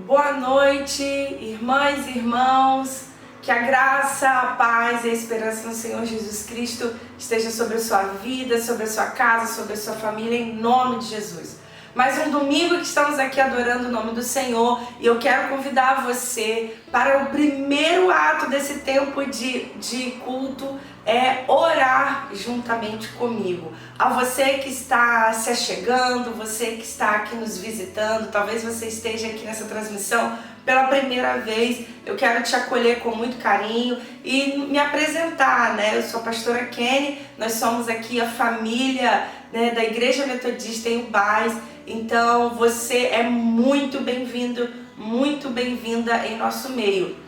Boa noite, irmãs e irmãos. Que a graça, a paz e a esperança no Senhor Jesus Cristo esteja sobre a sua vida, sobre a sua casa, sobre a sua família, em nome de Jesus. Mais um domingo que estamos aqui adorando o nome do Senhor e eu quero convidar você para o primeiro ato desse tempo de culto, é orar juntamente comigo. A você que está se achegando, você que está aqui nos visitando, talvez você esteja aqui nessa transmissão pela primeira vez, eu quero te acolher com muito carinho e me apresentar, né? Eu sou a pastora Kenny, nós somos aqui a família, né, da Igreja Metodista em Ubás, então você é muito bem-vindo, muito bem-vinda em nosso meio.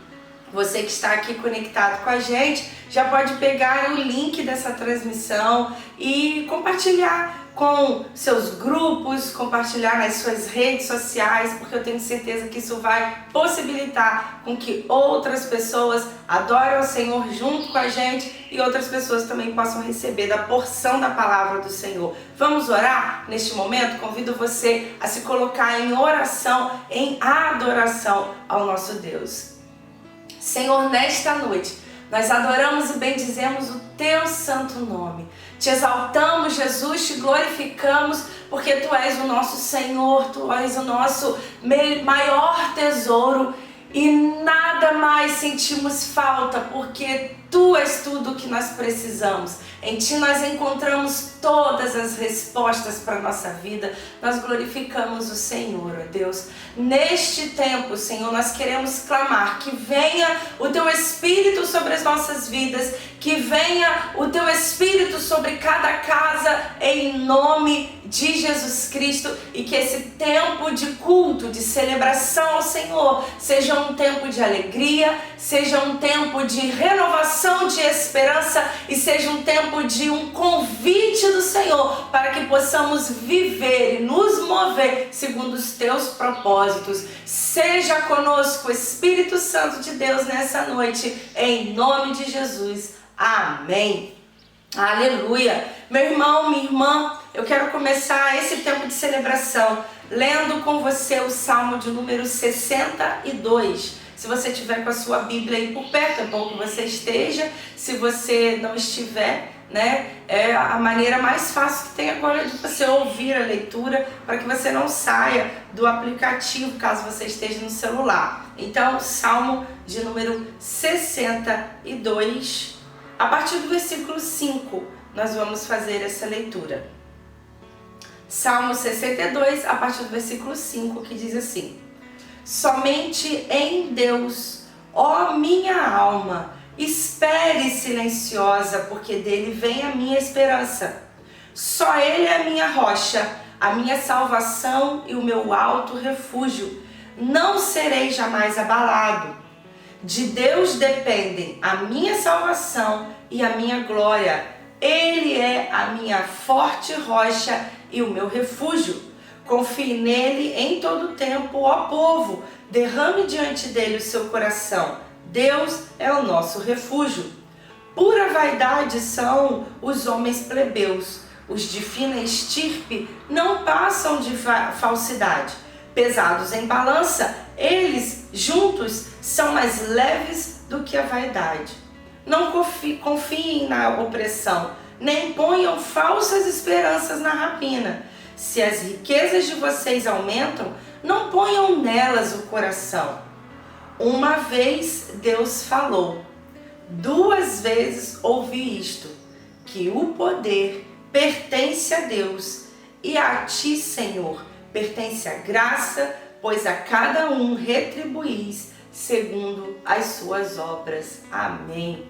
Você que está aqui conectado com a gente, já pode pegar o link dessa transmissão e compartilhar com seus grupos, compartilhar nas suas redes sociais, porque eu tenho certeza que isso vai possibilitar com que outras pessoas adorem ao Senhor junto com a gente e outras pessoas também possam receber da porção da palavra do Senhor. Vamos orar neste momento? Convido você a se colocar em oração, em adoração ao nosso Deus. Senhor, nesta noite, nós adoramos e bendizemos o Teu santo nome. Te exaltamos, Jesus, te glorificamos, porque Tu és o nosso Senhor, Tu és o nosso maior tesouro e nada mais sentimos falta, porque Tu és tudo o que nós precisamos. Em Ti nós encontramos todas as respostas para a nossa vida. Nós glorificamos o Senhor, ó Deus. Neste tempo, Senhor, nós queremos clamar que venha o Teu Espírito sobre as nossas vidas, que venha o Teu Espírito sobre cada casa, em nome de Jesus Cristo, e que esse tempo de culto, de celebração ao Senhor, seja um tempo de alegria, seja um tempo de renovação, de esperança, e seja um tempo de um convite do Senhor para que possamos viver e nos mover segundo os Teus propósitos. Seja conosco, Espírito Santo de Deus, nessa noite, em nome de Jesus. Amém. Aleluia. Meu irmão, minha irmã, eu quero começar esse tempo de celebração lendo com você o Salmo de número 62. Se você estiver com a sua Bíblia aí por perto, é bom que você esteja. Se você não estiver, né, é a maneira mais fácil que tem agora de você ouvir a leitura, para que você não saia do aplicativo, caso você esteja no celular. Então, Salmo de número 62, a partir do versículo 5, nós vamos fazer essa leitura. Salmo 62, a partir do versículo 5, que diz assim: somente em Deus, ó minha alma, espere silenciosa, porque dele vem a minha esperança. Só ele é a minha rocha, a minha salvação e o meu alto refúgio. Não serei jamais abalado. De Deus dependem a minha salvação e a minha glória. Ele é a minha forte rocha e o meu refúgio. Confie nele em todo tempo, ó povo. Derrame diante dele o seu coração. Deus é o nosso refúgio. Pura vaidade são os homens plebeus. Os de fina estirpe não passam de falsidade. Pesados em balança, eles juntos são mais leves do que a vaidade. Não confiem na opressão, nem ponham falsas esperanças na rapina. Se as riquezas de vocês aumentam, não ponham nelas o coração. Uma vez Deus falou, 2 vezes ouvi isto, que o poder pertence a Deus, e a ti, Senhor, pertence a graça, pois a cada um retribuís segundo as suas obras. Amém.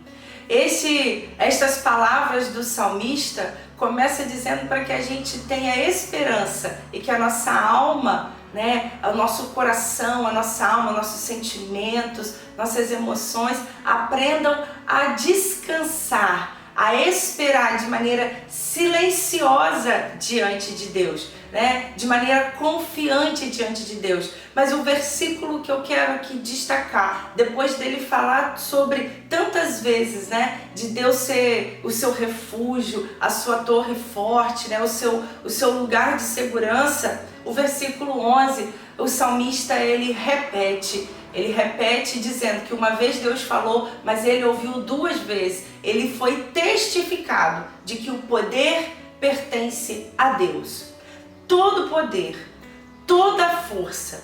Estas palavras do salmista começam dizendo para que a gente tenha esperança e que a nossa alma, né, o nosso coração, a nossa alma, nossos sentimentos, nossas emoções aprendam a descansar, a esperar de maneira silenciosa diante de Deus, né? De maneira confiante diante de Deus. Mas o versículo que eu quero aqui destacar, depois dele falar sobre tantas vezes, né, de Deus ser o seu refúgio, a sua torre forte, né, o seu lugar de segurança, o versículo 11 o salmista ele repete dizendo que uma vez Deus falou, mas ele ouviu 2 vezes. Ele foi testificado de que o poder pertence a Deus. Todo poder, toda força,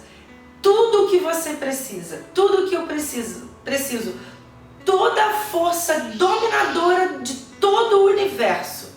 tudo o que você precisa, tudo o que eu preciso, toda a força dominadora de todo o universo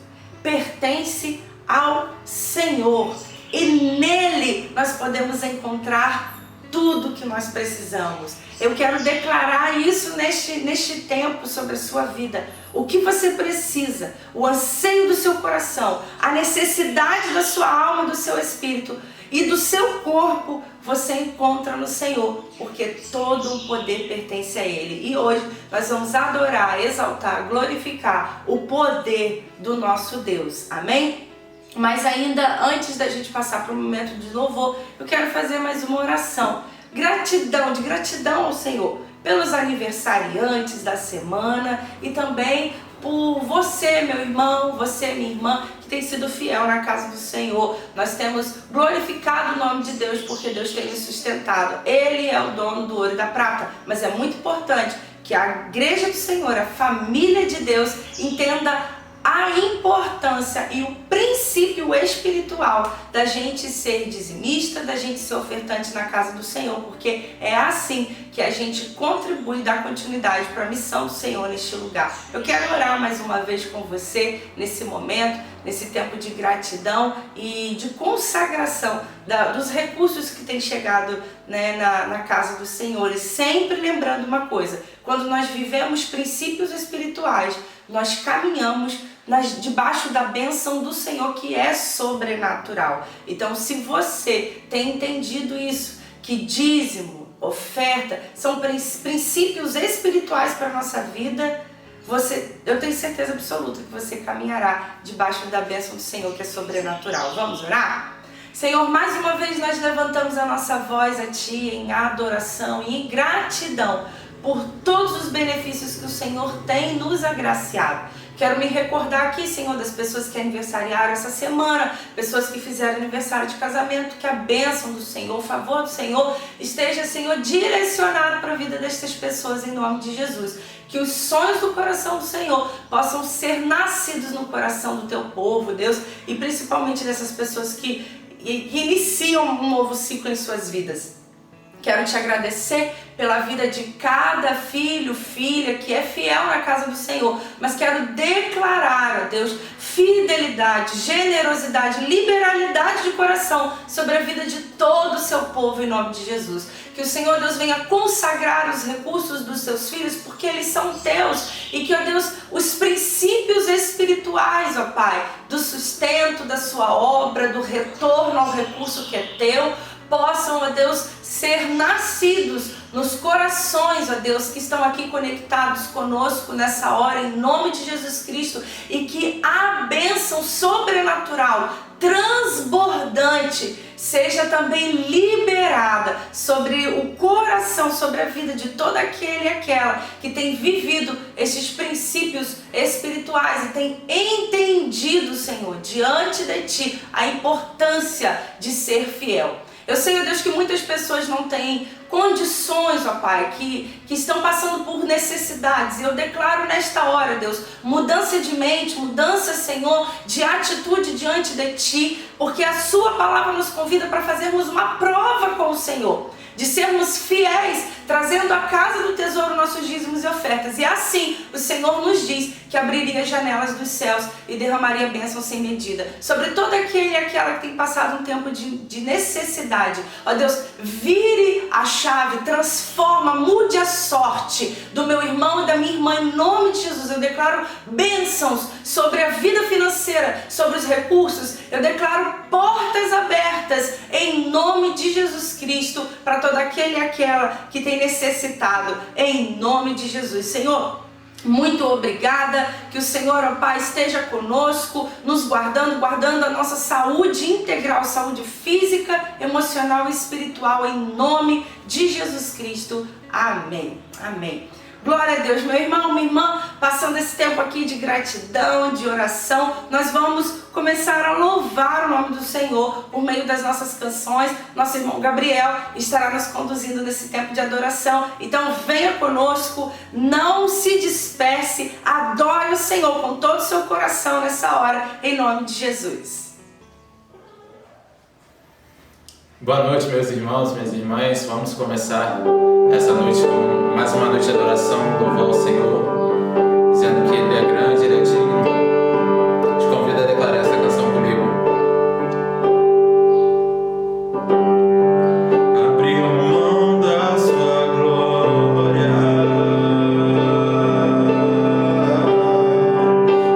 pertence ao Senhor. E nele nós podemos encontrar tudo que nós precisamos. Eu quero declarar isso neste tempo sobre a sua vida. O que você precisa, o anseio do seu coração, a necessidade da sua alma, do seu espírito e do seu corpo, você encontra no Senhor, porque todo o poder pertence a Ele. E hoje nós vamos adorar, exaltar, glorificar o poder do nosso Deus. Amém? Mas ainda antes da gente passar para o momento de louvor, eu quero fazer mais uma oração. De gratidão ao Senhor pelos aniversariantes da semana e também por você, meu irmão, você, minha irmã, que tem sido fiel na casa do Senhor. Nós temos glorificado o nome de Deus porque Deus tem nos sustentado. Ele é o dono do ouro e da prata, mas é muito importante que a igreja do Senhor, a família de Deus, entenda a importância e o princípio espiritual da gente ser dizimista, da gente ser ofertante na casa do Senhor, porque é assim que a gente contribui e dá continuidade para a missão do Senhor neste lugar. Eu quero orar mais uma vez com você nesse momento, nesse tempo de gratidão e de consagração dos recursos que têm chegado, né, na casa do Senhor. E sempre lembrando uma coisa: quando nós vivemos princípios espirituais, nós caminhamos debaixo da bênção do Senhor, que é sobrenatural. Então, se você tem entendido isso, que dízimo, oferta, são princípios espirituais para a nossa vida, eu tenho certeza absoluta que você caminhará debaixo da bênção do Senhor, que é sobrenatural. Vamos orar? Senhor, mais uma vez nós levantamos a nossa voz a Ti em adoração e em gratidão por todos os benefícios que o Senhor tem nos agraciado. Quero me recordar aqui, Senhor, das pessoas que aniversariaram essa semana, pessoas que fizeram aniversário de casamento, que a bênção do Senhor, o favor do Senhor esteja, Senhor, direcionado para a vida destas pessoas em nome de Jesus. Que os sonhos do coração do Senhor possam ser nascidos no coração do Teu povo, Deus, e principalmente dessas pessoas que iniciam um novo ciclo em suas vidas. Quero te agradecer pela vida de cada filho, filha que é fiel na casa do Senhor, mas quero declarar, ó Deus, fidelidade, generosidade, liberalidade de coração sobre a vida de todo o seu povo em nome de Jesus. Que o Senhor, Deus, venha consagrar os recursos dos seus filhos, porque eles são teus, e que, ó Deus, os princípios espirituais, ó Pai, do sustento da sua obra, do retorno ao recurso que é teu, possam, ó Deus, ser nascidos nos corações, ó Deus, que estão aqui conectados conosco nessa hora, em nome de Jesus Cristo, e que a bênção sobrenatural, transbordante, seja também liberada sobre o coração, sobre a vida de todo aquele e aquela que tem vivido esses princípios espirituais e tem entendido, Senhor, diante de Ti, a importância de ser fiel. Eu sei, ó Deus, que muitas pessoas não têm condições, ó Pai, que estão passando por necessidades. E eu declaro nesta hora, Deus, mudança de mente, mudança, Senhor, de atitude diante de Ti, porque a Sua palavra nos convida para fazermos uma prova com o Senhor, de sermos fiéis, trazendo à casa do tesouro nossos dízimos e ofertas. E assim o Senhor nos diz que abriria as janelas dos céus e derramaria bênção sem medida sobre todo aquele e aquela que tem passado um tempo de necessidade. Ó Deus, vire a chave, transforma, mude a sorte do meu irmão e da minha irmã em nome de Jesus. Eu declaro bênçãos sobre a vida financeira, sobre os recursos. Eu declaro portas abertas em nome de Jesus Cristo para todo aquele e aquela que tem necessitado, em nome de Jesus. Senhor, muito obrigada, que o Senhor, ó Pai, esteja conosco, nos guardando a nossa saúde integral, saúde física, emocional e espiritual, em nome de Jesus Cristo. Amém. Amém. Glória a Deus, meu irmão, minha irmã, passando esse tempo aqui de gratidão, de oração, nós vamos começar a louvar o nome do Senhor por meio das nossas canções. Nosso irmão Gabriel estará nos conduzindo nesse tempo de adoração. Então venha conosco, não se disperse, adore o Senhor com todo o seu coração nessa hora, em nome de Jesus. Boa noite, meus irmãos, minhas irmãs. Vamos começar essa noite com mais uma noite de adoração, louvor ao Senhor, dizendo que Ele é grande, Ele é digno. Te convido a declarar essa canção comigo. Abriu mão da sua glória,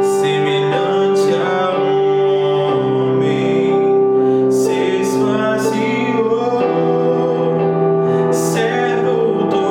semelhante a um homem, se esvaziou, servo todo.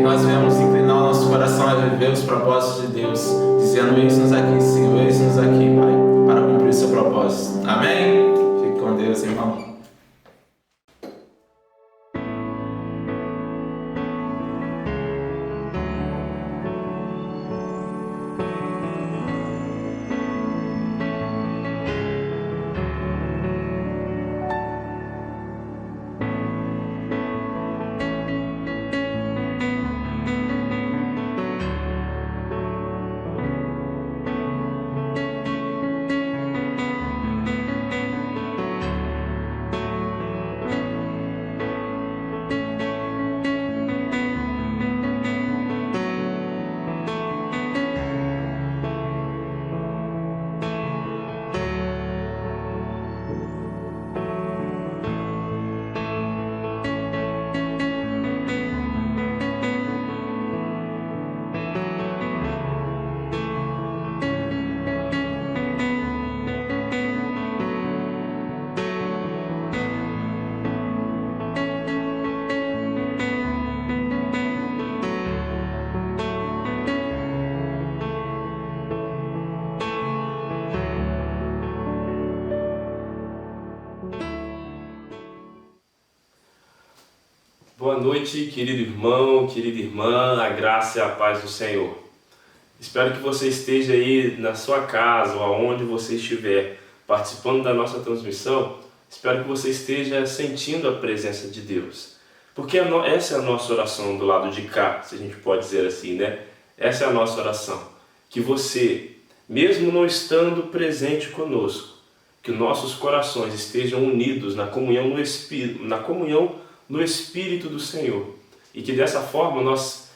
nós viemos inclinar o nosso coração a viver os propósitos de Deus, dizendo: eis-nos aqui, Senhor, eis-nos aqui, Pai, para cumprir o seu propósito. Amém? Fique com Deus, irmão. Boa noite, querido irmão, querida irmã, a graça e a paz do Senhor. Espero que você esteja aí na sua casa ou aonde você estiver participando da nossa transmissão. Espero que você esteja sentindo a presença de Deus. Porque essa é a nossa oração do lado de cá, se a gente pode dizer assim, né? Essa é a nossa oração. Que você, mesmo não estando presente conosco, que nossos corações estejam unidos na comunhão no Espírito do Senhor, e que dessa forma nós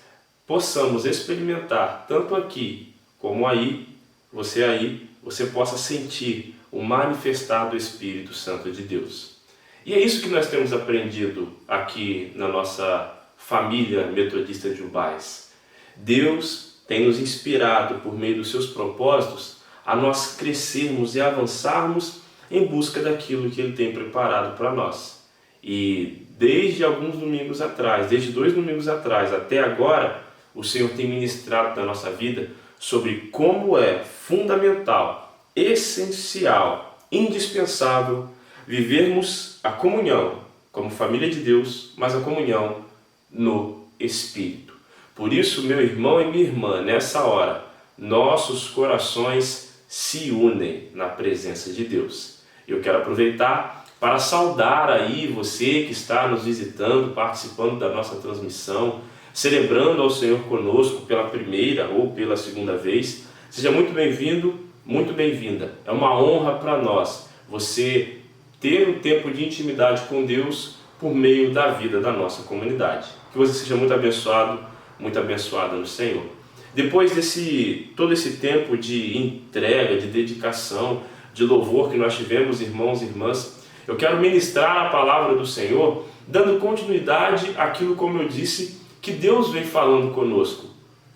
possamos experimentar, tanto aqui como aí, você possa sentir o manifestar do Espírito Santo de Deus. E é isso que nós temos aprendido aqui na nossa família metodista de Ubás. Deus tem nos inspirado por meio dos seus propósitos a nós crescermos e avançarmos em busca daquilo que Ele tem preparado para nós. E desde alguns domingos atrás, desde 2 domingos atrás até agora, o Senhor tem ministrado na nossa vida sobre como é fundamental, essencial, indispensável vivermos a comunhão como família de Deus, mas a comunhão no Espírito. Por isso, meu irmão e minha irmã, nessa hora, nossos corações se unem na presença de Deus. Eu quero aproveitar para saudar aí você que está nos visitando, participando da nossa transmissão, celebrando ao Senhor conosco pela primeira ou pela segunda vez. Seja muito bem-vindo, muito bem-vinda. É uma honra para nós você ter um tempo de intimidade com Deus por meio da vida da nossa comunidade. Que você seja muito abençoado, muito abençoada no Senhor. Depois todo esse tempo de entrega, de dedicação, de louvor que nós tivemos, irmãos e irmãs, eu quero ministrar a palavra do Senhor, dando continuidade àquilo, como eu disse, que Deus vem falando conosco,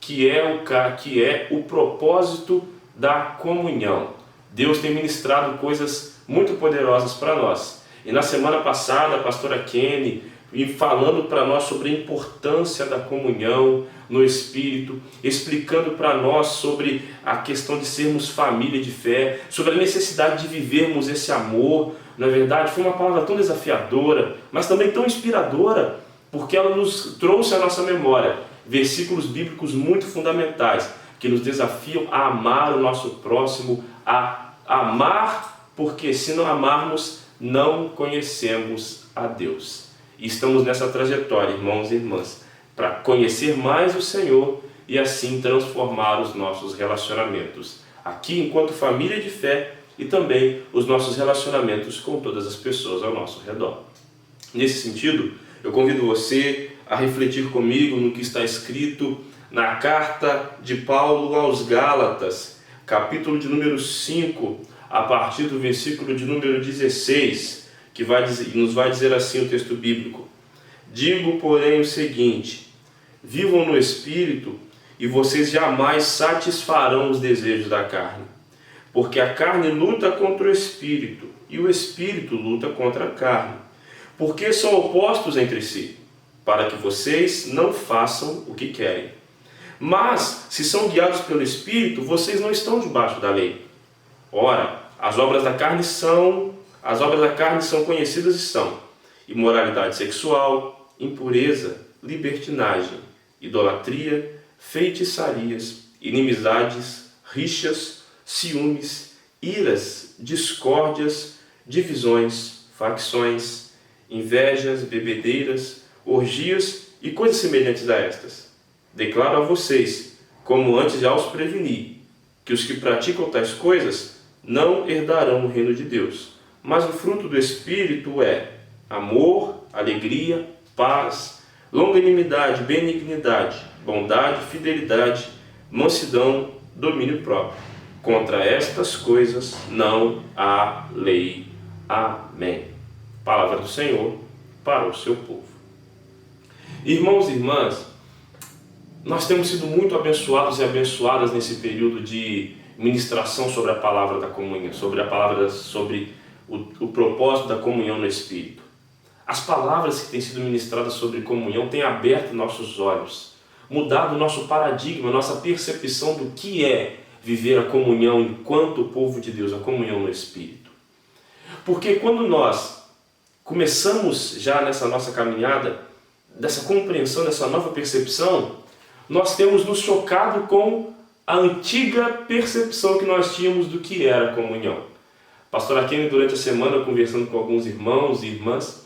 que é o propósito da comunhão. Deus tem ministrado coisas muito poderosas para nós. E na semana passada, a pastora Kenny falando para nós sobre a importância da comunhão no Espírito, explicando para nós sobre a questão de sermos família de fé, sobre a necessidade de vivermos esse amor. Na verdade, foi uma palavra tão desafiadora, mas também tão inspiradora, porque ela nos trouxe à nossa memória versículos bíblicos muito fundamentais, que nos desafiam a amar o nosso próximo, a amar, porque se não amarmos, não conhecemos a Deus. E estamos nessa trajetória, irmãos e irmãs, para conhecer mais o Senhor e assim transformar os nossos relacionamentos aqui enquanto família de fé e também os nossos relacionamentos com todas as pessoas ao nosso redor. Nesse sentido, eu convido você a refletir comigo no que está escrito na carta de Paulo aos Gálatas, capítulo de número 5, a partir do versículo de número 16, que nos vai dizer assim o texto bíblico: digo, porém, o seguinte: vivam no Espírito e vocês jamais satisfarão os desejos da carne, porque a carne luta contra o Espírito e o Espírito luta contra a carne, porque são opostos entre si, para que vocês não façam o que querem. Mas, se são guiados pelo Espírito, vocês não estão debaixo da lei. Ora, as obras da carne são conhecidas e são imoralidade sexual, impureza, libertinagem, idolatria, feitiçarias, inimizades, rixas, ciúmes, iras, discórdias, divisões, facções, invejas, bebedeiras, orgias e coisas semelhantes a estas. Declaro a vocês, como antes já os preveni, que os que praticam tais coisas não herdarão o reino de Deus. Mas o fruto do Espírito é amor, alegria, paz, longanimidade, benignidade, bondade, fidelidade, mansidão, domínio próprio. Contra estas coisas não há lei. Amém. Palavra do Senhor para o seu povo. Irmãos e irmãs, nós temos sido muito abençoados e abençoadas nesse período de ministração sobre a palavra da comunhão, sobre o propósito da comunhão no Espírito. As palavras que têm sido ministradas sobre comunhão têm aberto nossos olhos, mudado o nosso paradigma, nossa percepção do que é viver a comunhão enquanto povo de Deus, a comunhão no Espírito. Porque quando nós começamos já nessa nossa caminhada, dessa compreensão, dessa nova percepção, nós temos nos chocado com a antiga percepção que nós tínhamos do que era a comunhão. Pastor Akene, durante a semana, conversando com alguns irmãos e irmãs,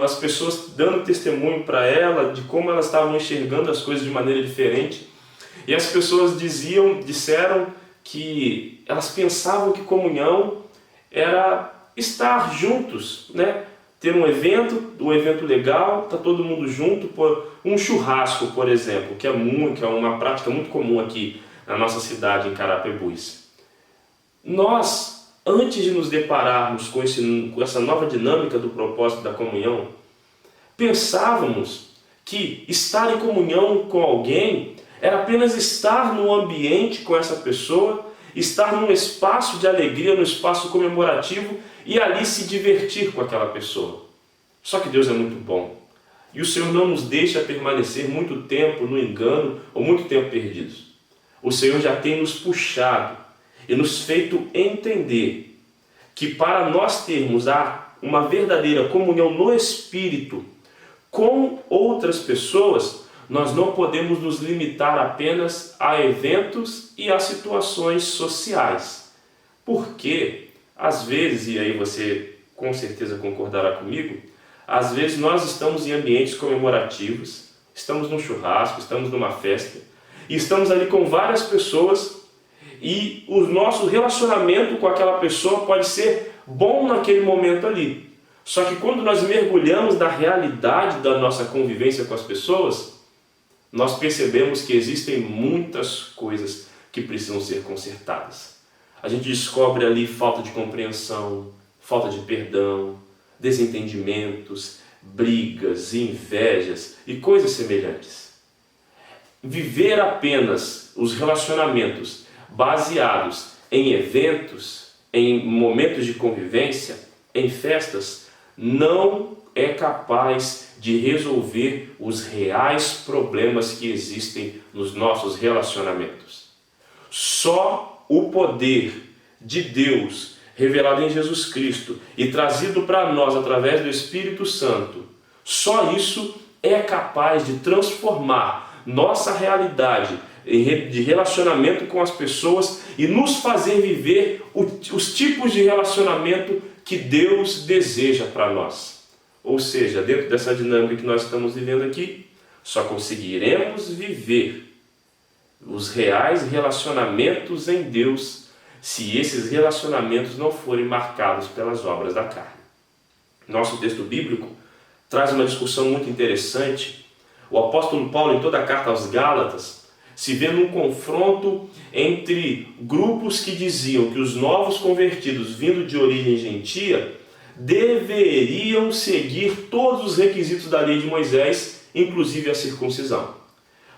as pessoas dando testemunho para ela de como elas estavam enxergando as coisas de maneira diferente. E as pessoas disseram que elas pensavam que comunhão era estar juntos, né? Ter um evento legal, tá todo mundo junto, um churrasco, por exemplo, que é uma prática muito comum aqui na nossa cidade, em Carapebus. Nós, antes de nos depararmos com essa nova dinâmica do propósito da comunhão, pensávamos que estar em comunhão com alguém era apenas estar no ambiente com essa pessoa, estar num espaço de alegria, num espaço comemorativo e ali se divertir com aquela pessoa. Só que Deus é muito bom. E o Senhor não nos deixa permanecer muito tempo no engano ou muito tempo perdidos. O Senhor já tem nos puxado e nos feito entender que para nós termos uma verdadeira comunhão no Espírito com outras pessoas, nós não podemos nos limitar apenas a eventos e a situações sociais. Porque, às vezes, e aí você com certeza concordará comigo, às vezes nós estamos em ambientes comemorativos, estamos num churrasco, estamos numa festa, e estamos ali com várias pessoas, e o nosso relacionamento com aquela pessoa pode ser bom naquele momento ali. Só que quando nós mergulhamos na realidade da nossa convivência com as pessoas, nós percebemos que existem muitas coisas que precisam ser consertadas. A gente descobre ali falta de compreensão, falta de perdão, desentendimentos, brigas, invejas e coisas semelhantes. Viver apenas os relacionamentos baseados em eventos, em momentos de convivência, em festas, não é capaz de resolver os reais problemas que existem nos nossos relacionamentos. Só o poder de Deus revelado em Jesus Cristo e trazido para nós através do Espírito Santo, só isso é capaz de transformar nossa realidade de relacionamento com as pessoas e nos fazer viver os tipos de relacionamento que Deus deseja para nós. Ou seja, dentro dessa dinâmica que nós estamos vivendo aqui, só conseguiremos viver os reais relacionamentos em Deus se esses relacionamentos não forem marcados pelas obras da carne. Nosso texto bíblico traz uma discussão muito interessante. O apóstolo Paulo, em toda a carta aos Gálatas, se vê num confronto entre grupos que diziam que os novos convertidos vindo de origem gentia deveriam seguir todos os requisitos da lei de Moisés, inclusive a circuncisão.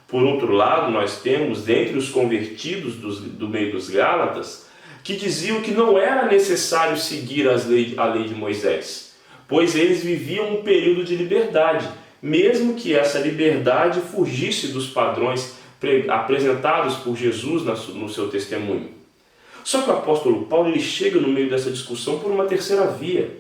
Por outro lado, nós temos entre os convertidos do meio dos Gálatas que diziam que não era necessário seguir a lei de Moisés, pois eles viviam um período de liberdade, mesmo que essa liberdade fugisse dos padrões apresentados por Jesus no seu testemunho. Só que o apóstolo Paulo ele chega no meio dessa discussão por uma terceira via.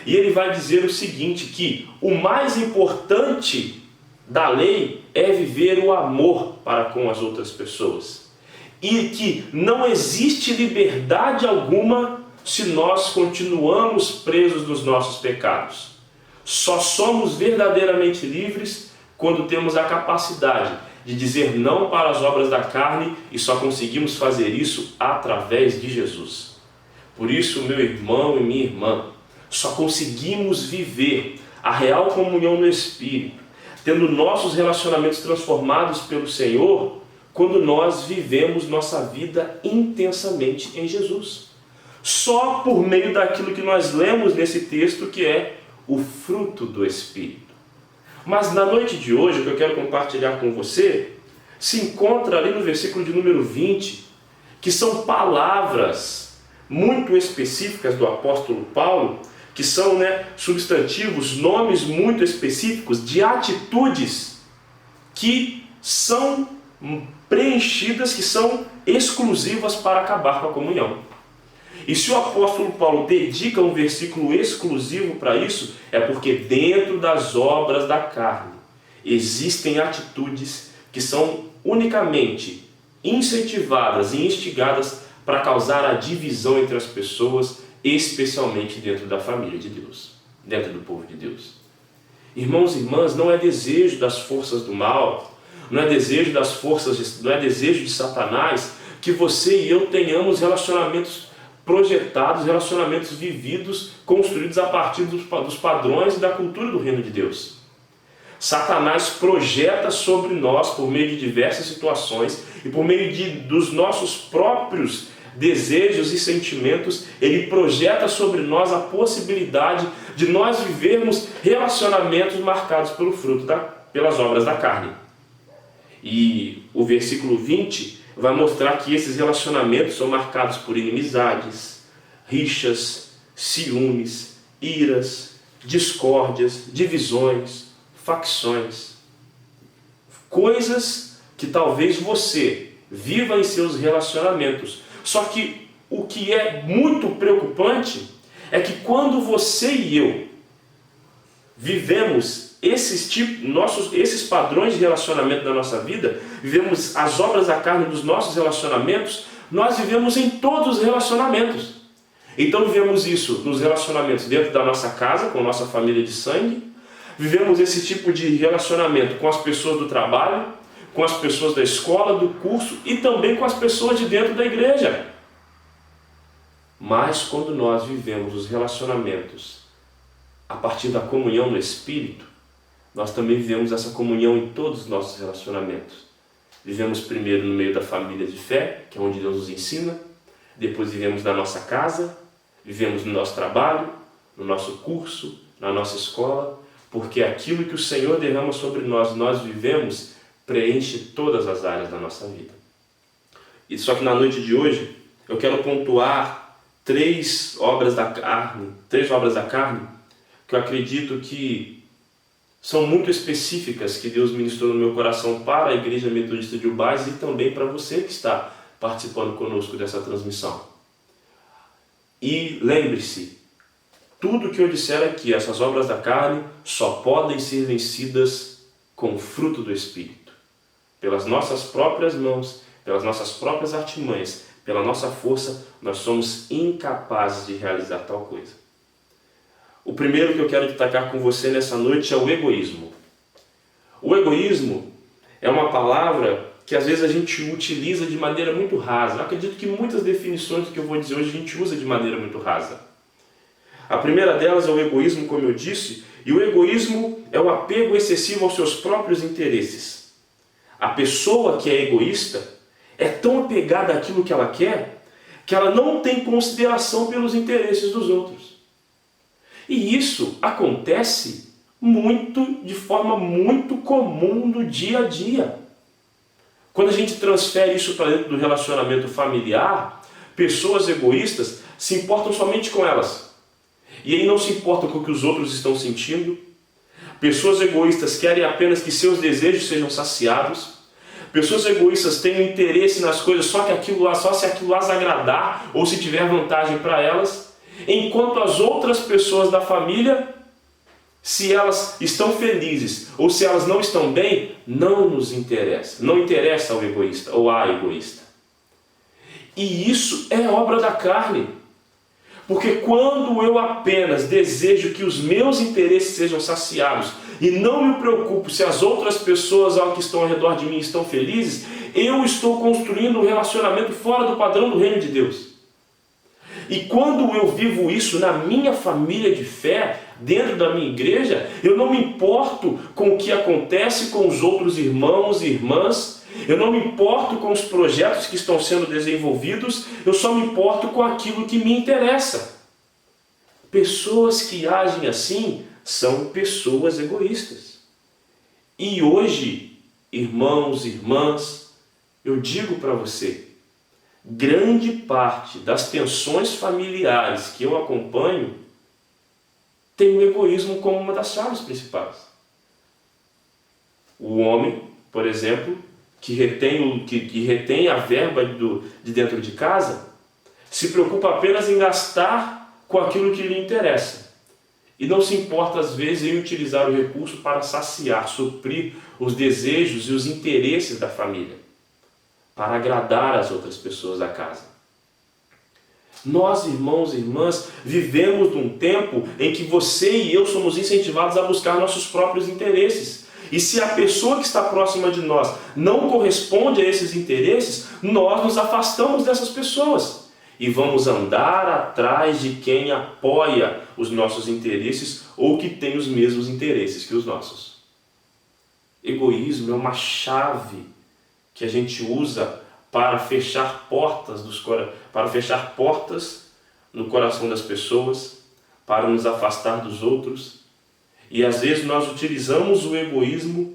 E ele vai dizer o seguinte, que o mais importante da lei é viver o amor para com as outras pessoas. E que não existe liberdade alguma se nós continuamos presos nos nossos pecados. Só somos verdadeiramente livres quando temos a capacidade de dizer não para as obras da carne, e só conseguimos fazer isso através de Jesus. Por isso, meu irmão e minha irmã, só conseguimos viver a real comunhão no Espírito, tendo nossos relacionamentos transformados pelo Senhor, quando nós vivemos nossa vida intensamente em Jesus. Só por meio daquilo que nós lemos nesse texto, que é o fruto do Espírito. Mas na noite de hoje, o que eu quero compartilhar com você, se encontra ali no versículo de número 20, que são palavras muito específicas do apóstolo Paulo, que são substantivos, nomes muito específicos de atitudes que são preenchidas, que são exclusivas para acabar com a comunhão. E se o apóstolo Paulo dedica um versículo exclusivo para isso, é porque dentro das obras da carne existem atitudes que são unicamente incentivadas e instigadas para causar a divisão entre as pessoas, especialmente dentro da família de Deus, dentro do povo de Deus. Irmãos e irmãs, não é desejo das forças do mal, não é desejo não é desejo de Satanás que você e eu tenhamos relacionamentos projetados, relacionamentos vividos, construídos a partir dos padrões e da cultura do reino de Deus. Satanás projeta sobre nós, por meio de diversas situações e por meio dos nossos próprios desejos e sentimentos, ele projeta sobre nós a possibilidade de nós vivermos relacionamentos marcados pelo fruto pelas obras da carne. E o versículo 20 vai mostrar que esses relacionamentos são marcados por inimizades, rixas, ciúmes, iras, discórdias, divisões, facções. Coisas que talvez você viva em seus relacionamentos. Só que o que é muito preocupante é que quando você e eu vivemos esses padrões de relacionamento da nossa vida, vivemos as obras da carne dos nossos relacionamentos, nós vivemos em todos os relacionamentos. Então vivemos isso nos relacionamentos dentro da nossa casa, com a nossa família de sangue, vivemos esse tipo de relacionamento com as pessoas do trabalho, com as pessoas da escola, do curso e também com as pessoas de dentro da igreja. Mas quando nós vivemos os relacionamentos a partir da comunhão no Espírito, nós também vivemos essa comunhão em todos os nossos relacionamentos. Vivemos primeiro no meio da família de fé, que é onde Deus nos ensina, depois vivemos na nossa casa, vivemos no nosso trabalho, no nosso curso, na nossa escola, porque aquilo que o Senhor derrama sobre nós vivemos, preenche todas as áreas da nossa vida. E só que na noite de hoje, eu quero pontuar três obras da carne, que eu acredito que são muito específicas, que Deus ministrou no meu coração para a Igreja Metodista de Ubás e também para você que está participando conosco dessa transmissão. E lembre-se, tudo que eu disser aqui, essas obras da carne, só podem ser vencidas com o fruto do Espírito. Pelas nossas próprias mãos, pelas nossas próprias artimanhas, pela nossa força, nós somos incapazes de realizar tal coisa. O primeiro que eu quero destacar com você nessa noite é o egoísmo. O egoísmo é uma palavra que às vezes a gente utiliza de maneira muito rasa. Eu acredito que muitas definições que eu vou dizer hoje a gente usa de maneira muito rasa. A primeira delas é o egoísmo, como eu disse, e o egoísmo é o apego excessivo aos seus próprios interesses. A pessoa que é egoísta é tão apegada àquilo que ela quer que ela não tem consideração pelos interesses dos outros. E isso acontece de forma muito comum no dia a dia. Quando a gente transfere isso para dentro do relacionamento familiar, pessoas egoístas se importam somente com elas. E aí não se importam com o que os outros estão sentindo. Pessoas egoístas querem apenas que seus desejos sejam saciados. Pessoas egoístas têm um interesse nas coisas só se aquilo as agradar ou se tiver vantagem para elas. Enquanto as outras pessoas da família, se elas estão felizes ou se elas não estão bem, não nos interessa. Não interessa ao egoísta ou à egoísta. E isso é obra da carne. Porque quando eu apenas desejo que os meus interesses sejam saciados e não me preocupo se as outras pessoas que estão ao redor de mim estão felizes, eu estou construindo um relacionamento fora do padrão do reino de Deus. E quando eu vivo isso na minha família de fé, dentro da minha igreja, eu não me importo com o que acontece com os outros irmãos e irmãs, eu não me importo com os projetos que estão sendo desenvolvidos, eu só me importo com aquilo que me interessa. Pessoas que agem assim são pessoas egoístas. E hoje, irmãos e irmãs, eu digo para você, grande parte das tensões familiares que eu acompanho tem o egoísmo como uma das chaves principais. O homem, por exemplo, que retém a verba de dentro de casa, se preocupa apenas em gastar com aquilo que lhe interessa. E não se importa, às vezes, em utilizar o recurso para saciar, suprir os desejos e os interesses da família, para agradar as outras pessoas da casa. Nós, irmãos e irmãs, vivemos num tempo em que você e eu somos incentivados a buscar nossos próprios interesses. E se a pessoa que está próxima de nós não corresponde a esses interesses, nós nos afastamos dessas pessoas e vamos andar atrás de quem apoia os nossos interesses ou que tem os mesmos interesses que os nossos. Egoísmo é uma chave que a gente usa para fechar portas no coração das pessoas, para nos afastar dos outros. E às vezes nós utilizamos o egoísmo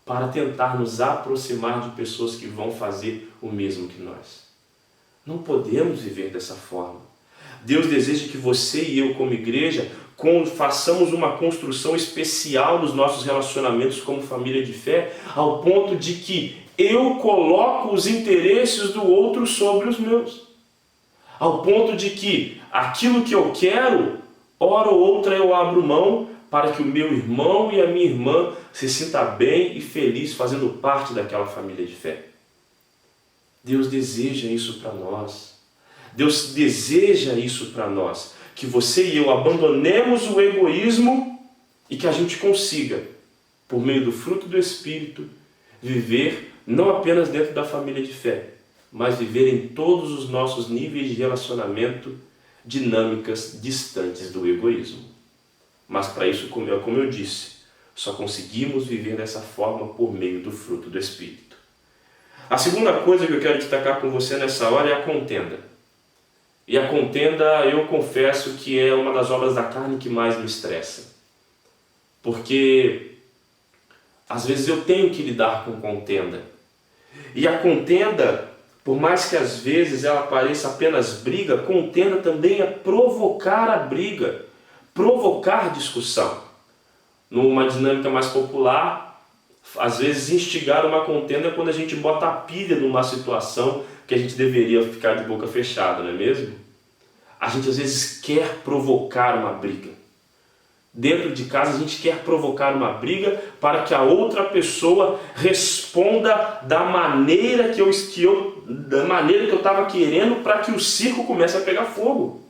para tentar nos aproximar de pessoas que vão fazer o mesmo que nós. Não podemos viver dessa forma. Deus deseja que você e eu, como igreja, façamos uma construção especial nos nossos relacionamentos como família de fé, ao ponto de que eu coloco os interesses do outro sobre os meus. Ao ponto de que aquilo que eu quero, hora ou outra eu abro mão para que o meu irmão e a minha irmã se sinta bem e feliz fazendo parte daquela família de fé. Deus deseja isso para nós. Deus deseja isso para nós. Que você e eu abandonemos o egoísmo e que a gente consiga, por meio do fruto do Espírito, viver não apenas dentro da família de fé, mas viver em todos os nossos níveis de relacionamento, dinâmicas distantes do egoísmo. Mas para isso, como eu disse, só conseguimos viver dessa forma por meio do fruto do Espírito. A segunda coisa que eu quero destacar com você nessa hora é a contenda. E a contenda, eu confesso que é uma das obras da carne que mais me estressa. Porque às vezes eu tenho que lidar com contenda. E a contenda, por mais que às vezes ela pareça apenas briga, contenda também é provocar a briga, provocar discussão. Numa dinâmica mais popular, às vezes instigar uma contenda é quando a gente bota a pilha numa situação que a gente deveria ficar de boca fechada, não é mesmo? A gente às vezes quer provocar uma briga. Dentro de casa a gente quer provocar uma briga para que a outra pessoa responda da maneira que eu estava querendo, para que o circo comece a pegar fogo.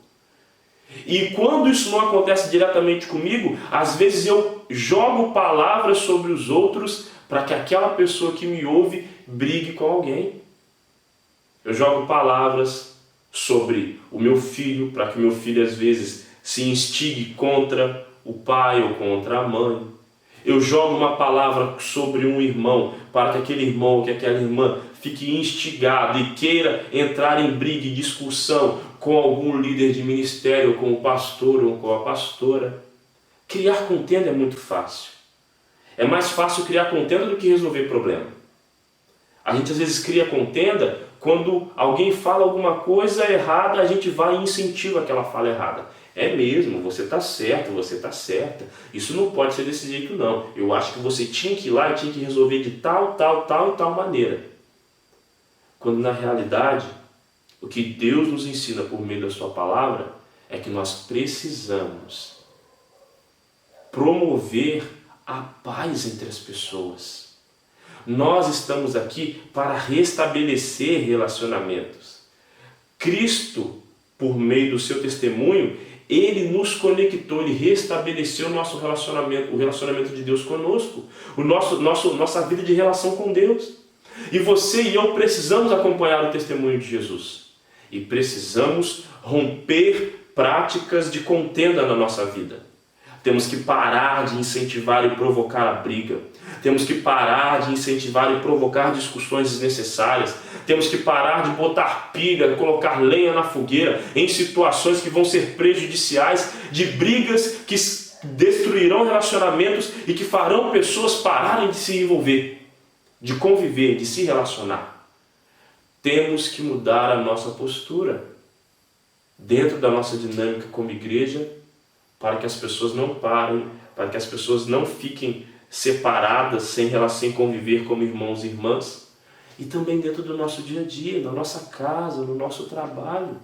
E quando isso não acontece diretamente comigo, às vezes eu jogo palavras sobre os outros para que aquela pessoa que me ouve brigue com alguém. Eu jogo palavras sobre o meu filho, para que o meu filho às vezes se instigue contra o pai ou contra a mãe. Eu jogo uma palavra sobre um irmão, para que aquele irmão ou que aquela irmã fique instigado e queira entrar em briga e discussão com algum líder de ministério, com o pastor ou com a pastora. Criar contenda é muito fácil. É mais fácil criar contenda do que resolver problema. A gente às vezes cria contenda quando alguém fala alguma coisa errada, a gente vai e incentiva aquela fala errada. É mesmo, você está certo, você está certa. Isso não pode ser desse jeito não. Eu acho que você tinha que ir lá e tinha que resolver de tal e tal maneira. Quando na realidade, o que Deus nos ensina por meio da sua palavra é que nós precisamos promover a paz entre as pessoas. Nós estamos aqui para restabelecer relacionamentos. Cristo, por meio do seu testemunho, Ele nos conectou, Ele restabeleceu o nosso relacionamento, o relacionamento de Deus conosco, nossa vida de relação com Deus. E você e eu precisamos acompanhar o testemunho de Jesus. E precisamos romper práticas de contenda na nossa vida. Temos que parar de incentivar e provocar a briga. Temos que parar de incentivar e provocar discussões desnecessárias. Temos que parar de botar pilha, colocar lenha na fogueira em situações que vão ser prejudiciais, de brigas que destruirão relacionamentos e que farão pessoas pararem de se envolver, de conviver, de se relacionar. Temos que mudar a nossa postura dentro da nossa dinâmica como igreja, para que as pessoas não parem, para que as pessoas não fiquem separadas, sem conviver como irmãos e irmãs. E também dentro do nosso dia a dia, na nossa casa, no nosso trabalho.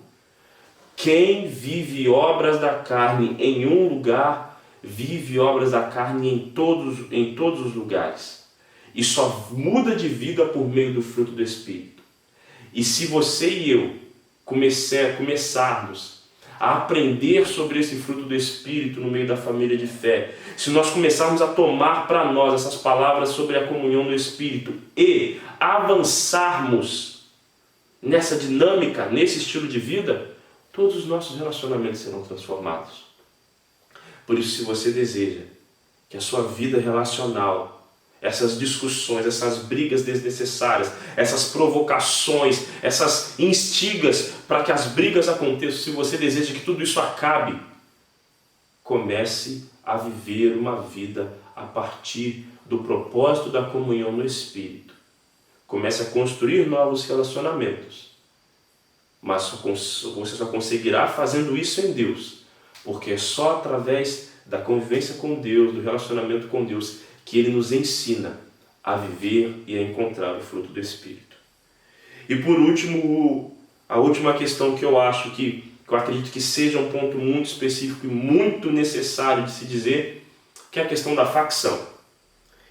Quem vive obras da carne em um lugar, vive obras da carne em todos os lugares. E só muda de vida por meio do fruto do Espírito. E se você e eu começarmos a aprender sobre esse fruto do Espírito no meio da família de fé, se nós começarmos a tomar para nós essas palavras sobre a comunhão do Espírito e avançarmos nessa dinâmica, nesse estilo de vida, todos os nossos relacionamentos serão transformados. Por isso, se você deseja que a sua vida relacional, essas discussões, essas brigas desnecessárias, essas provocações, essas instigas para que as brigas aconteçam, se você deseja que tudo isso acabe, comece a viver uma vida a partir do propósito da comunhão no Espírito. Comece a construir novos relacionamentos. Mas você só conseguirá fazendo isso em Deus, porque é só através da convivência com Deus, do relacionamento com Deus, que Ele nos ensina a viver e a encontrar o fruto do Espírito. E por último, a última questão que eu acho que eu acredito que seja um ponto muito específico e muito necessário de se dizer, que é a questão da facção.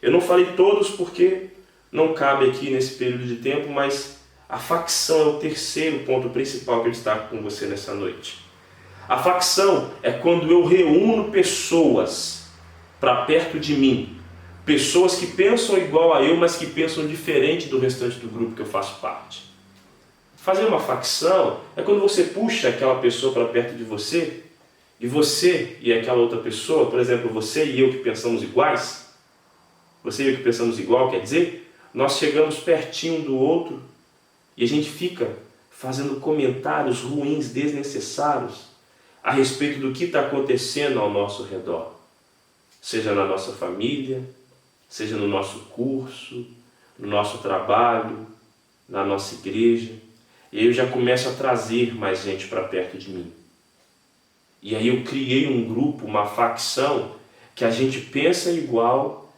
Eu não falei todos porque não cabe aqui nesse período de tempo, mas a facção é o terceiro ponto principal que eu destaco com você nessa noite. A facção é quando eu reúno pessoas para perto de mim, pessoas que pensam igual a eu, mas que pensam diferente do restante do grupo que eu faço parte. Fazer uma facção é quando você puxa aquela pessoa para perto de você, e você e aquela outra pessoa, por exemplo, você e eu que pensamos iguais, você e eu que pensamos igual, quer dizer, nós chegamos pertinho do outro e a gente fica fazendo comentários ruins, desnecessários, a respeito do que está acontecendo ao nosso redor. Seja na nossa família, seja no nosso curso, no nosso trabalho, na nossa igreja. E aí eu já começo a trazer mais gente para perto de mim. E aí eu criei um grupo, uma facção, que a gente pensa igual,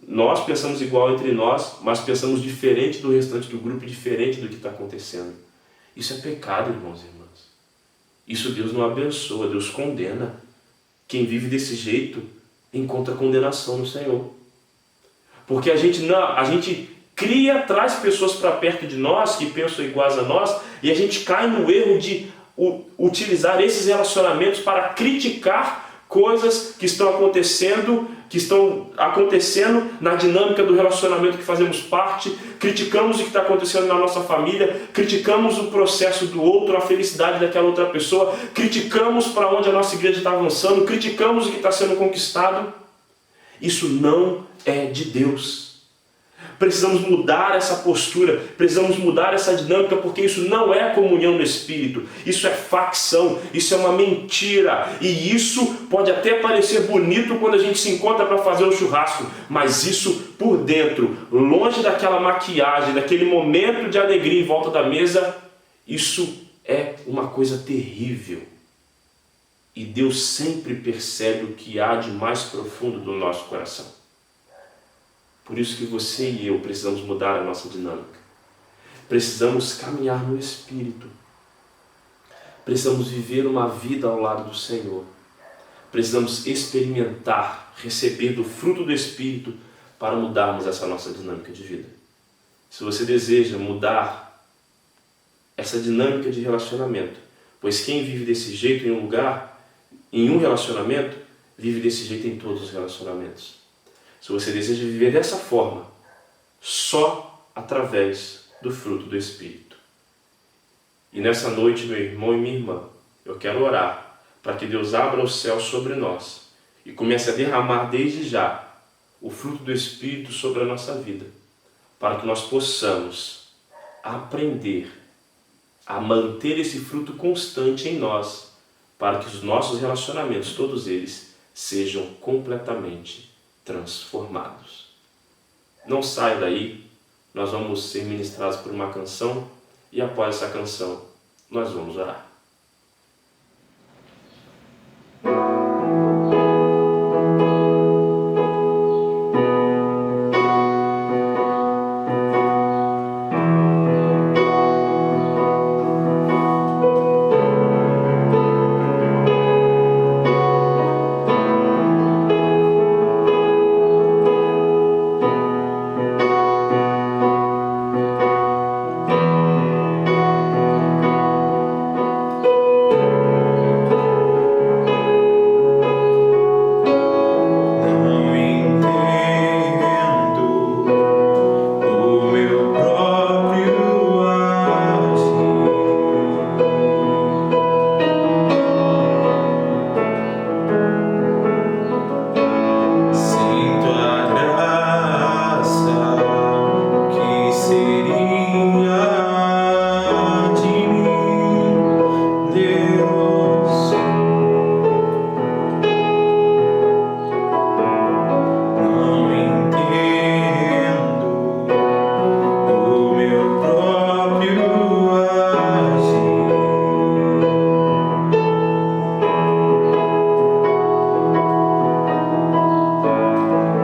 nós pensamos igual entre nós, mas pensamos diferente do restante do grupo, diferente do que está acontecendo. Isso é pecado, irmãos e irmãs. Isso Deus não abençoa, Deus condena. Quem vive desse jeito encontra condenação no Senhor. Porque a gente cria, traz pessoas para perto de nós, que pensam iguais a nós, e a gente cai no erro de utilizar esses relacionamentos para criticar coisas que estão acontecendo na dinâmica do relacionamento que fazemos parte, criticamos o que está acontecendo na nossa família, criticamos o processo do outro, a felicidade daquela outra pessoa, criticamos para onde a nossa igreja está avançando, criticamos o que está sendo conquistado. Isso não é de Deus. Precisamos mudar essa postura, precisamos mudar essa dinâmica, porque isso não é comunhão no Espírito, isso é facção, isso é uma mentira, e isso pode até parecer bonito quando a gente se encontra para fazer um churrasco, mas isso por dentro, longe daquela maquiagem, daquele momento de alegria em volta da mesa, isso é uma coisa terrível. E Deus sempre percebe o que há de mais profundo do nosso coração. Por isso que você e eu precisamos mudar a nossa dinâmica. Precisamos caminhar no Espírito. Precisamos viver uma vida ao lado do Senhor. Precisamos experimentar, receber do fruto do Espírito para mudarmos essa nossa dinâmica de vida. Se você deseja mudar essa dinâmica de relacionamento, pois quem vive desse jeito em um lugar, em um relacionamento, vive desse jeito em todos os relacionamentos. Se você deseja viver dessa forma, só através do fruto do Espírito. E nessa noite, meu irmão e minha irmã, eu quero orar para que Deus abra o céu sobre nós e comece a derramar desde já o fruto do Espírito sobre a nossa vida, para que nós possamos aprender a manter esse fruto constante em nós, para que os nossos relacionamentos, todos eles, sejam completamente transformados. Não saia daí, nós vamos ser ministrados por uma canção e após essa canção nós vamos orar.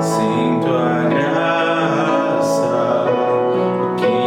Sinto a graça que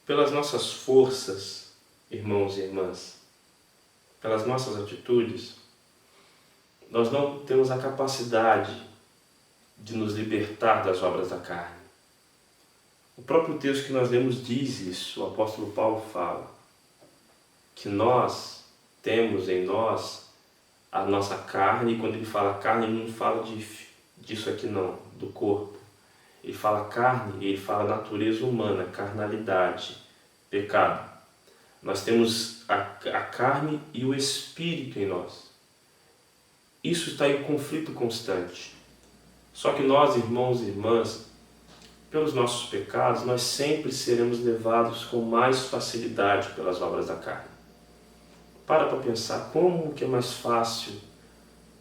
pelas nossas forças, irmãos e irmãs, pelas nossas atitudes, nós não temos a capacidade de nos libertar das obras da carne. O próprio texto que nós lemos diz isso, o apóstolo Paulo fala, que nós temos em nós a nossa carne, e quando ele fala carne, ele não fala disso aqui não, do corpo. Ele fala carne, ele fala natureza humana, carnalidade, pecado. Nós temos a carne e o espírito em nós. Isso está em conflito constante. Só que nós, irmãos e irmãs, pelos nossos pecados, nós sempre seremos levados com mais facilidade pelas obras da carne. Para pensar como que é mais fácil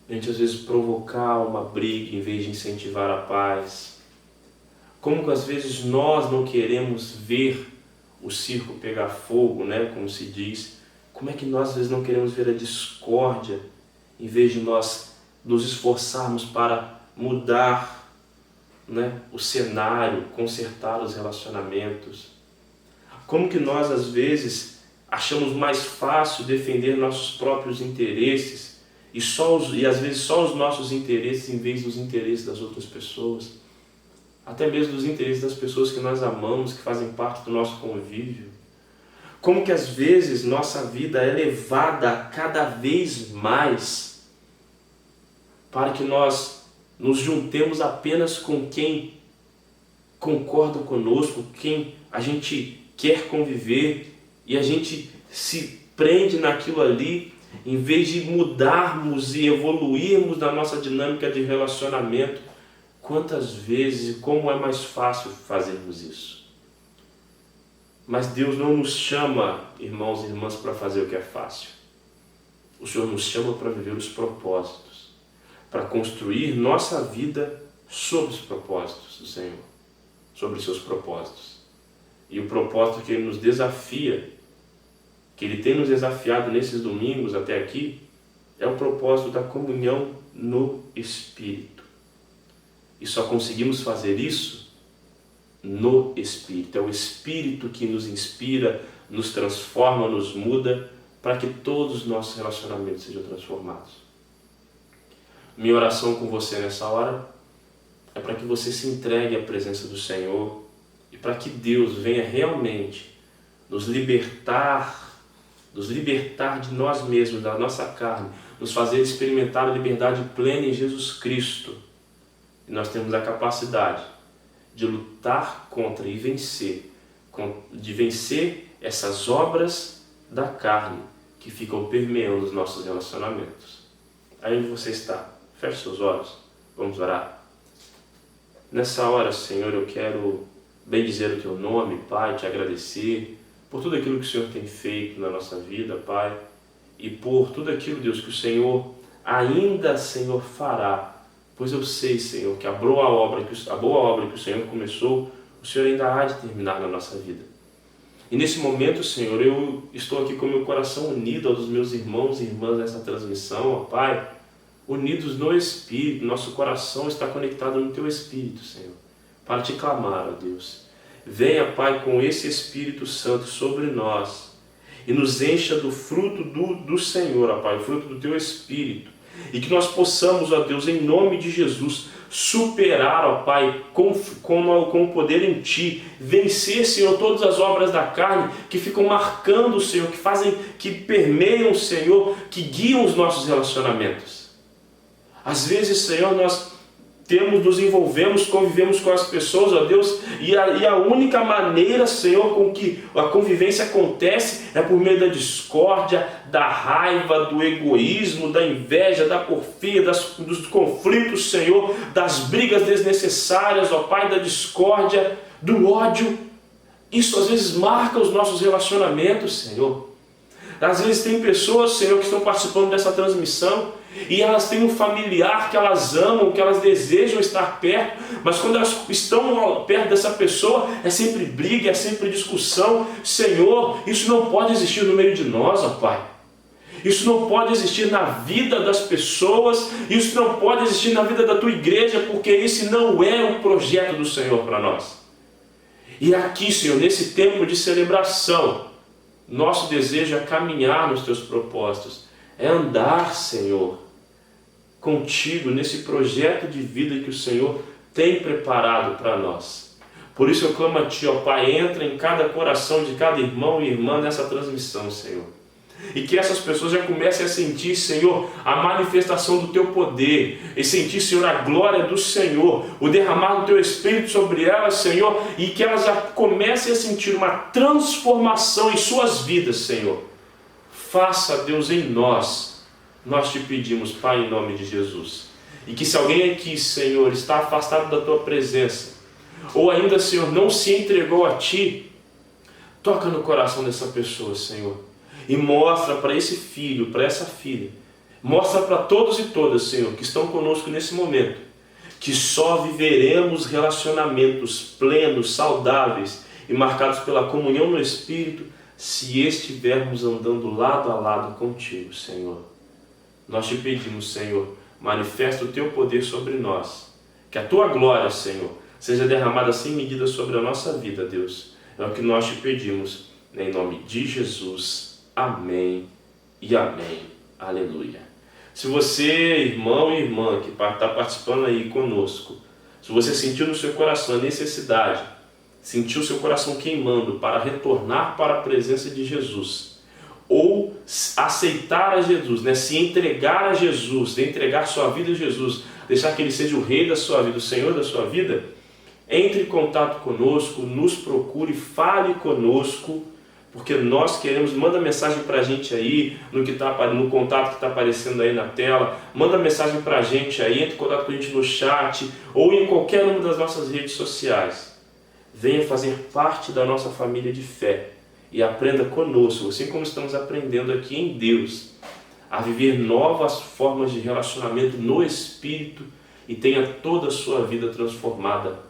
a gente às vezes provocar uma briga em vez de incentivar a paz. Como que às vezes nós não queremos ver o circo pegar fogo, né, como se diz. Como é que nós às vezes não queremos ver a discórdia em vez de nós nos esforçarmos para mudar, né, o cenário, consertar os relacionamentos. Como que nós às vezes achamos mais fácil defender nossos próprios interesses e às vezes só os nossos interesses em vez dos interesses das outras pessoas, até mesmo dos interesses das pessoas que nós amamos, que fazem parte do nosso convívio. Como que às vezes nossa vida é levada cada vez mais para que nós nos juntemos apenas com quem concorda conosco, quem a gente quer conviver, e a gente se prende naquilo ali, em vez de mudarmos e evoluirmos na nossa dinâmica de relacionamento. Quantas vezes e como é mais fácil fazermos isso? Mas Deus não nos chama, irmãos e irmãs, para fazer o que é fácil. O Senhor nos chama para viver os propósitos, para construir nossa vida sobre os propósitos do Senhor, sobre os seus propósitos. E o propósito que Ele nos desafia, que Ele tem nos desafiado nesses domingos até aqui, é o propósito da comunhão no Espírito. E só conseguimos fazer isso no Espírito. É o Espírito que nos inspira, nos transforma, nos muda, para que todos os nossos relacionamentos sejam transformados. Minha oração com você nessa hora é para que você se entregue à presença do Senhor e para que Deus venha realmente nos libertar de nós mesmos, da nossa carne, nos fazer experimentar a liberdade plena em Jesus Cristo. E nós temos a capacidade de lutar contra e vencer essas obras da carne que ficam permeando os nossos relacionamentos. Aí onde você está, feche seus olhos, vamos orar. Nessa hora, Senhor, eu quero bendizer o Teu nome, Pai, te agradecer por tudo aquilo que o Senhor tem feito na nossa vida, Pai, e por tudo aquilo, Deus, que o Senhor ainda, Senhor, fará, pois eu sei, Senhor, que a boa obra que o Senhor começou, o Senhor ainda há de terminar na nossa vida. E nesse momento, Senhor, eu estou aqui com o meu coração unido aos meus irmãos e irmãs nessa transmissão, ó Pai, unidos no Espírito, nosso coração está conectado no Teu Espírito, Senhor, para te clamar, ó Deus. Venha, Pai, com esse Espírito Santo sobre nós e nos encha do fruto do Senhor, ó Pai, o fruto do Teu Espírito, e que nós possamos, ó Deus, em nome de Jesus, superar, ó Pai, com o poder em Ti, vencer, Senhor, todas as obras da carne que ficam marcando, Senhor, que permeiam, Senhor, que guiam os nossos relacionamentos. Às vezes, Senhor, nós nos envolvemos, convivemos com as pessoas, ó Deus, e a única maneira, Senhor, com que a convivência acontece é por meio da discórdia, da raiva, do egoísmo, da inveja, da porfia, dos conflitos, Senhor, das brigas desnecessárias, ó Pai, da discórdia, do ódio. Isso às vezes marca os nossos relacionamentos, Senhor. Às vezes tem pessoas, Senhor, que estão participando dessa transmissão e elas têm um familiar que elas amam, que elas desejam estar perto, mas quando elas estão perto dessa pessoa, é sempre briga, é sempre discussão. Senhor, isso não pode existir no meio de nós, ó Pai. Isso não pode existir na vida das pessoas, isso não pode existir na vida da Tua igreja, porque esse não é o projeto do Senhor para nós. E aqui, Senhor, nesse tempo de celebração, nosso desejo é caminhar nos Teus propósitos, é andar, Senhor, contigo nesse projeto de vida que o Senhor tem preparado para nós. Por isso eu clamo a Ti, ó Pai, entra em cada coração de cada irmão e irmã nessa transmissão, Senhor. E que essas pessoas já comecem a sentir, Senhor, a manifestação do Teu poder, e sentir, Senhor, a glória do Senhor, o derramar do Teu Espírito sobre elas, Senhor, e que elas já comecem a sentir uma transformação em suas vidas, Senhor. Faça, Deus, em nós te pedimos, Pai, em nome de Jesus. E que se alguém aqui, Senhor, está afastado da Tua presença, ou ainda, Senhor, não se entregou a Ti, toca no coração dessa pessoa, Senhor. E mostra para esse filho, para essa filha, mostra para todos e todas, Senhor, que estão conosco nesse momento, que só viveremos relacionamentos plenos, saudáveis e marcados pela comunhão no Espírito, se estivermos andando lado a lado contigo, Senhor. Nós te pedimos, Senhor, manifesta o Teu poder sobre nós, que a Tua glória, Senhor, seja derramada sem medida sobre a nossa vida, Deus. É o que nós te pedimos, em nome de Jesus. Amém e amém. Aleluia. Se você, irmão e irmã, que está participando aí conosco, se você sentiu no seu coração a necessidade, sentiu o seu coração queimando para retornar para a presença de Jesus, ou aceitar a Jesus, né? Se entregar a Jesus, entregar sua vida a Jesus, deixar que Ele seja o Rei da sua vida, o Senhor da sua vida, entre em contato conosco, nos procure, fale conosco, porque nós queremos, manda mensagem para a gente aí, no contato que está aparecendo aí na tela, manda mensagem para a gente aí, entre em contato com a gente no chat, ou em qualquer uma das nossas redes sociais. Venha fazer parte da nossa família de fé e aprenda conosco, assim como estamos aprendendo aqui em Deus, a viver novas formas de relacionamento no Espírito e tenha toda a sua vida transformada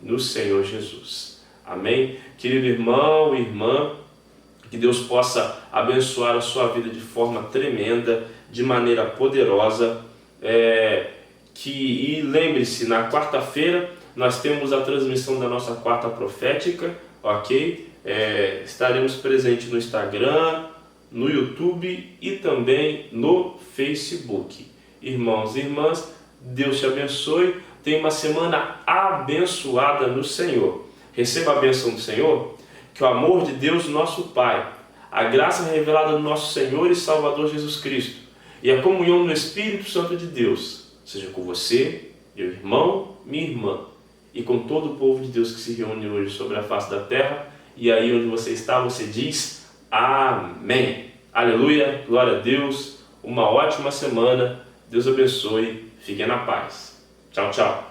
no Senhor Jesus. Amém? Querido irmão e irmã, que Deus possa abençoar a sua vida de forma tremenda, de maneira poderosa. E lembre-se, na quarta-feira nós temos a transmissão da nossa quarta profética, ok? Estaremos presentes no Instagram, no YouTube e também no Facebook. Irmãos e irmãs, Deus te abençoe. Tenha uma semana abençoada no Senhor. Receba a bênção do Senhor. Que o amor de Deus, nosso Pai, a graça revelada do nosso Senhor e Salvador Jesus Cristo e a comunhão no Espírito Santo de Deus seja com você, meu irmão, minha irmã, e com todo o povo de Deus que se reúne hoje sobre a face da terra. E aí onde você está, você diz amém. Aleluia, glória a Deus, uma ótima semana, Deus abençoe, fiquem na paz. Tchau, tchau.